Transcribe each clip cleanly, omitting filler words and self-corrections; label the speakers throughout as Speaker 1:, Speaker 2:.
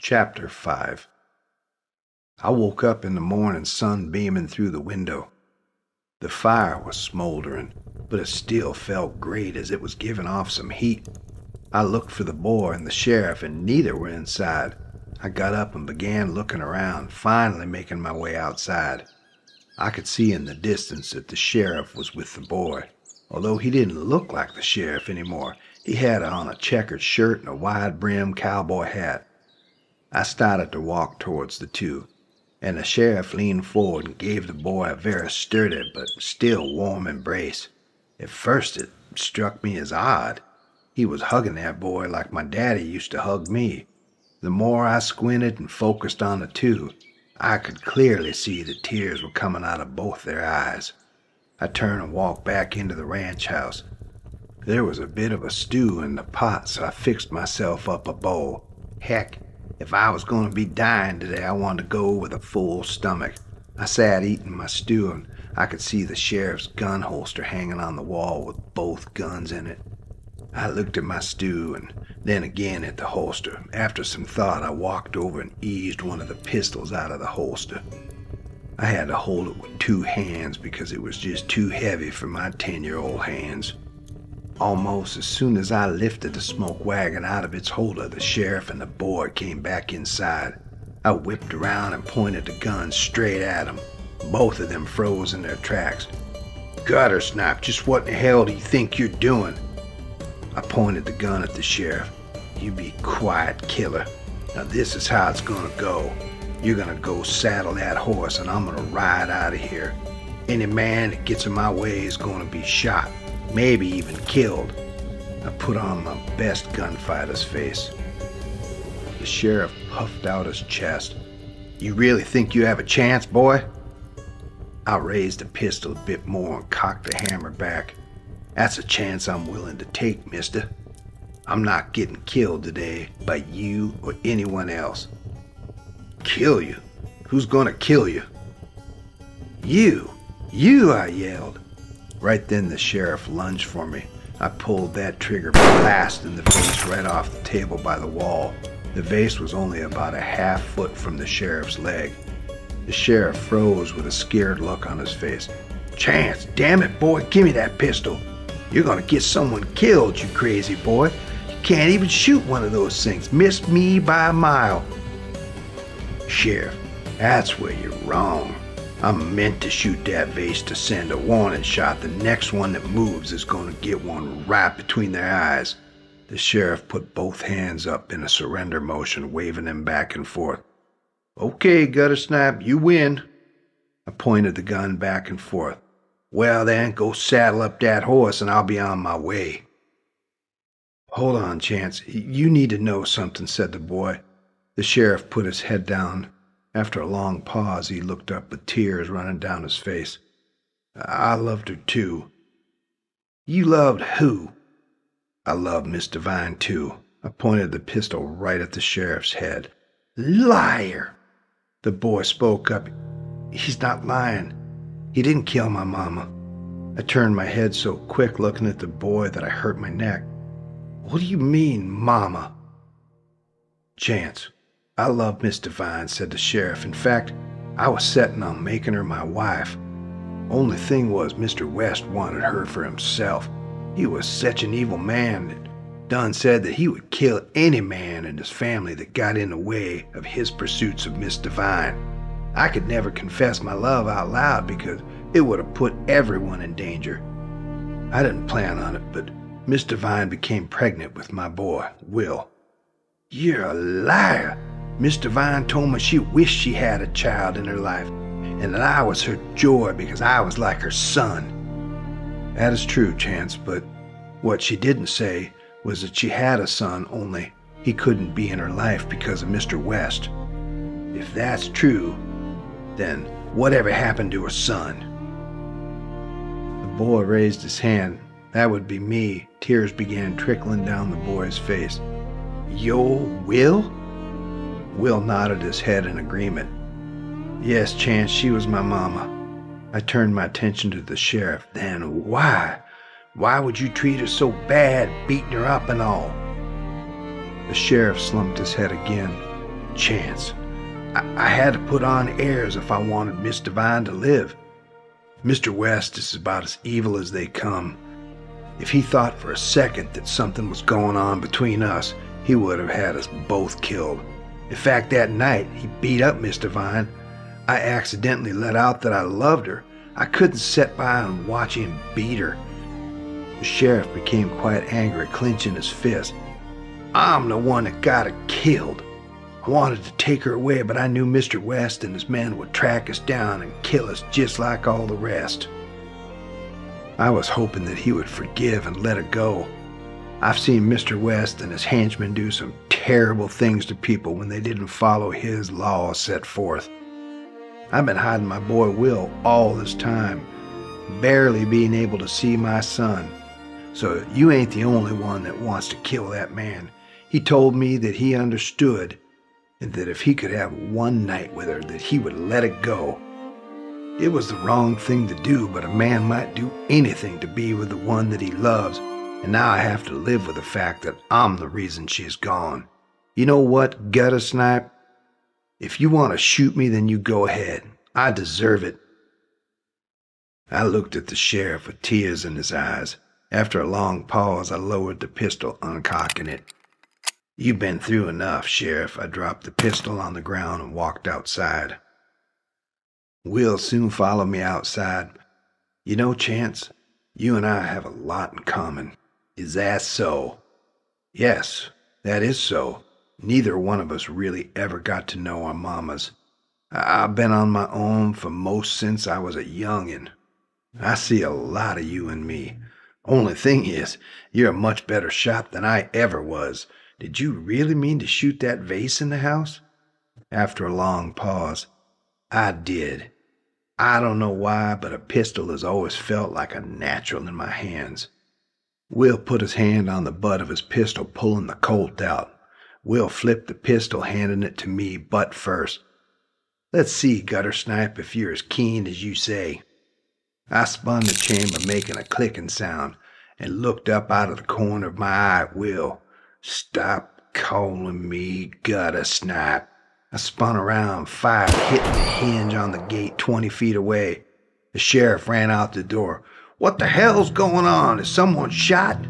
Speaker 1: Chapter 5. I woke up in the morning sun beaming through the window. The fire was smoldering, but it still felt great as it was giving off some heat. I looked for the boy and the sheriff, and neither were inside. I got up and began looking around, finally making my way outside. I could see in the distance that the sheriff was with the boy. Although he didn't look like the sheriff anymore, he had on a checkered shirt and a wide-brimmed cowboy hat. I started to walk towards the two, and the sheriff leaned forward and gave the boy a very sturdy but still warm embrace. At first it struck me as odd. He was hugging that boy like my daddy used to hug me. The more I squinted and focused on the two, I could clearly see the tears were coming out of both their eyes. I turned and walked back into the ranch house. There was a bit of a stew in the pot, so I fixed myself up a bowl. Heck, if I was going to be dying today, I wanted to go with a full stomach. I sat eating my stew, and I could see the sheriff's gun holster hanging on the wall with both guns in it. I looked at my stew and then again at the holster. After some thought, I walked over and eased one of the pistols out of the holster. I had to hold it with two hands because it was just too heavy for my 10-year-old hands. Almost as soon as I lifted the smoke wagon out of its holder, the sheriff and the boy came back inside. I whipped around and pointed the gun straight at them. Both of them froze in their tracks. "Guttersnipe, just what in the hell do you think you're doing?" I pointed the gun at the sheriff. "You be quiet, killer. Now this is how it's gonna go. You're gonna go saddle that horse and I'm gonna ride out of here. Any man that gets in my way is gonna be shot, maybe even killed." I put on my best gunfighter's face. The sheriff puffed out his chest. "You really think you have a chance, boy?" I raised the pistol a bit more and cocked the hammer back. "That's a chance I'm willing to take, mister. I'm not getting killed today by you or anyone else." "Kill you? Who's gonna kill you?" You, I yelled. Right then the sheriff lunged for me. I pulled that trigger, blasting the vase right off the table by the wall. The vase was only about a half foot from the sheriff's leg. The sheriff froze with a scared look on his face. "Chance, damn it, boy, give me that pistol. You're gonna get someone killed, you crazy boy. You can't even shoot one of those things. Missed me by a mile." "Sheriff, that's where you're wrong. I meant to shoot that vase to send a warning shot. The next one that moves is gonna get one right between their eyes." The sheriff put both hands up in a surrender motion, waving them back and forth. "Okay, Guttersnipe, you win." I pointed the gun back and forth. "Well then, go saddle up that horse and I'll be on my way." "Hold on, Chance. You need to know something," said the boy. The sheriff put his head down. After a long pause, he looked up with tears running down his face. "I loved her too." "You loved who?" "I loved Miss Devine too." I pointed the pistol right at the sheriff's head. "Liar!" The boy spoke up. "He's not lying. He didn't kill my mama." I turned my head so quick looking at the boy that I hurt my neck. "What do you mean, mama?" "Chance, I love Miss Devine," said the sheriff. "In fact, I was setting on making her my wife. Only thing was Mr. West wanted her for himself. He was such an evil man that Dunn said that he would kill any man in his family that got in the way of his pursuits of Miss Devine. I could never confess my love out loud because it would have put everyone in danger. I didn't plan on it, but Miss Devine became pregnant with my boy, Will." "You're a liar. Miss Devine told me she wished she had a child in her life, and that I was her joy because I was like her son." "That is true, Chance, but what she didn't say was that she had a son, only he couldn't be in her life because of Mr. West." "If that's true, then whatever happened to her son?" The boy raised his hand. That would be me. Tears began trickling down the boy's face. "Your Will?" Will nodded his head in agreement. "Yes, Chance, she was my mama." I turned my attention to the sheriff. "Then why? Why would you treat her so bad, beating her up and all?" The sheriff slumped his head again. Chance. I had to put on airs if I wanted Miss Devine to live. Mr. West is about as evil as they come. If he thought for a second that something was going on between us, he would have had us both killed. In fact, that night, he beat up Miss Devine. I accidentally let out that I loved her. I couldn't sit by and watch him beat her. The sheriff became quite angry, clenching his fist. I'm the one that got her killed. I wanted to take her away, but I knew Mr. West and his men would track us down and kill us just like all the rest. I was hoping that he would forgive and let her go. I've seen Mr. West and his henchmen do some terrible things to people when they didn't follow his law set forth. I've been hiding my boy Will all this time, barely being able to see my son. So you ain't the only one that wants to kill that man. He told me that he understood, and that if he could have one night with her, that he would let it go. It was the wrong thing to do, but a man might do anything to be with the one that he loves, and now I have to live with the fact that I'm the reason she's gone. You know what, Guttersnipe? If you want to shoot me, then you go ahead. I deserve it. I looked at the sheriff with tears in his eyes. After a long pause, I lowered the pistol, uncocking it. You've been through enough, Sheriff. I dropped the pistol on the ground and walked outside. Will soon followed me outside. You know, Chance, you and I have a lot in common. Is that so? Yes, that is so. Neither one of us really ever got to know our mamas. I've been on my own for most since I was a youngin'. I see a lot of you in me. Only thing is, you're a much better shot than I ever was. Did you really mean to shoot that vase in the house? After a long pause, I did. I don't know why, but a pistol has always felt like a natural in my hands. Will put his hand on the butt of his pistol, pulling the Colt out. Will flipped the pistol, handing it to me, butt first. Let's see, Guttersnipe, if you're as keen as you say. I spun the chamber, making a clicking sound, and looked up out of the corner of my eye at Will. Stop calling me Guttersnipe. I spun around, fired, hitting the hinge on the gate 20 feet away. The sheriff ran out the door. What the hell's going on? Is someone shot?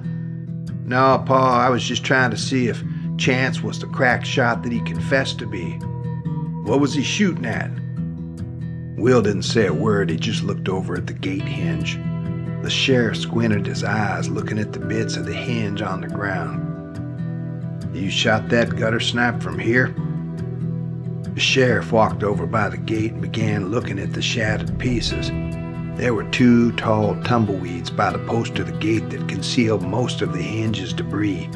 Speaker 1: No, Pa, I was just trying to see if Chance was the crack shot that he confessed to be. What was he shooting at? Will didn't say a word. He just looked over at the gate hinge. The sheriff squinted his eyes, looking at the bits of the hinge on the ground. You shot that, Guttersnipe, from here? The sheriff walked over by the gate and began looking at the shattered pieces. There were 2 tall tumbleweeds by the post of the gate that concealed most of the hinge's debris.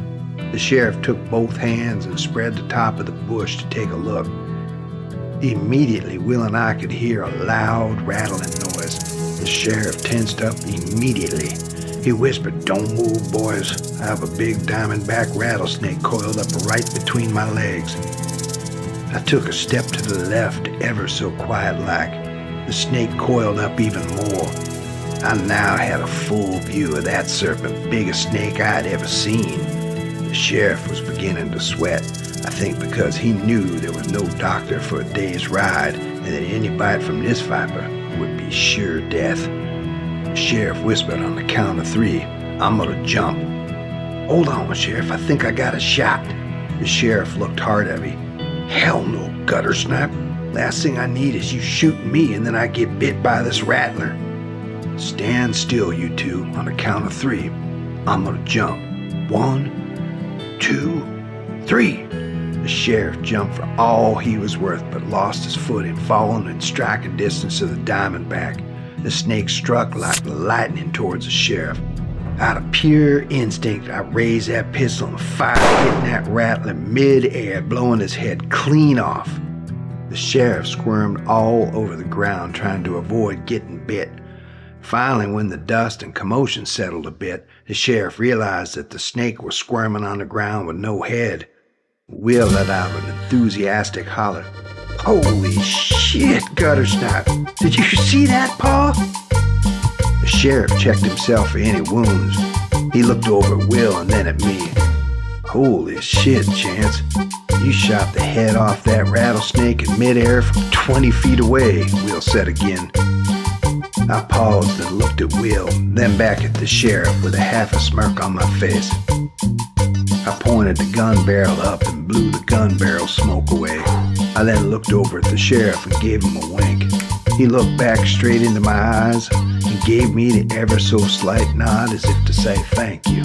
Speaker 1: The sheriff took both hands and spread the top of the bush to take a look. Immediately, Will and I could hear a loud, rattling noise. The sheriff tensed up immediately. He whispered, "Don't move, boys. I have a big diamondback rattlesnake coiled up right between my legs." I took a step to the left, ever so quiet-like. The snake coiled up even more. I now had a full view of that serpent, biggest snake I'd ever seen. The sheriff was beginning to sweat, I think because he knew there was no doctor for a day's ride, and that any bite from this viper would be sure death. The sheriff whispered on the count of 3, "I'm gonna jump." "Hold on, Sheriff, I think I got a shot." The sheriff looked hard at me. "Hell no, Guttersnipe. Last thing I need is you shooting me and then I get bit by this rattler." "Stand still, you two. On the count of 3, I'm gonna jump. 1, 2, 3. The sheriff jumped for all he was worth, but lost his footing, falling in striking distance of the diamondback. The snake struck like lightning towards the sheriff. Out of pure instinct, I raised that pistol and fired, hitting that rattler mid-air, blowing his head clean off. The sheriff squirmed all over the ground, trying to avoid getting bit. Finally, when the dust and commotion settled a bit, the sheriff realized that the snake was squirming on the ground with no head. Will let out an enthusiastic holler. "Holy shit, Guttersnipe! Did you see that, Pa?" The sheriff checked himself for any wounds. He looked over at Will and then at me. "Holy shit, Chance. "You shot the head off that rattlesnake in midair from 20 feet away," Will said again. I paused and looked at Will, then back at the sheriff with a half a smirk on my face. I pointed the gun barrel up and blew the gun barrel smoke away. I then looked over at the sheriff and gave him a wink. He looked back straight into my eyes and gave me the ever so slight nod as if to say thank you.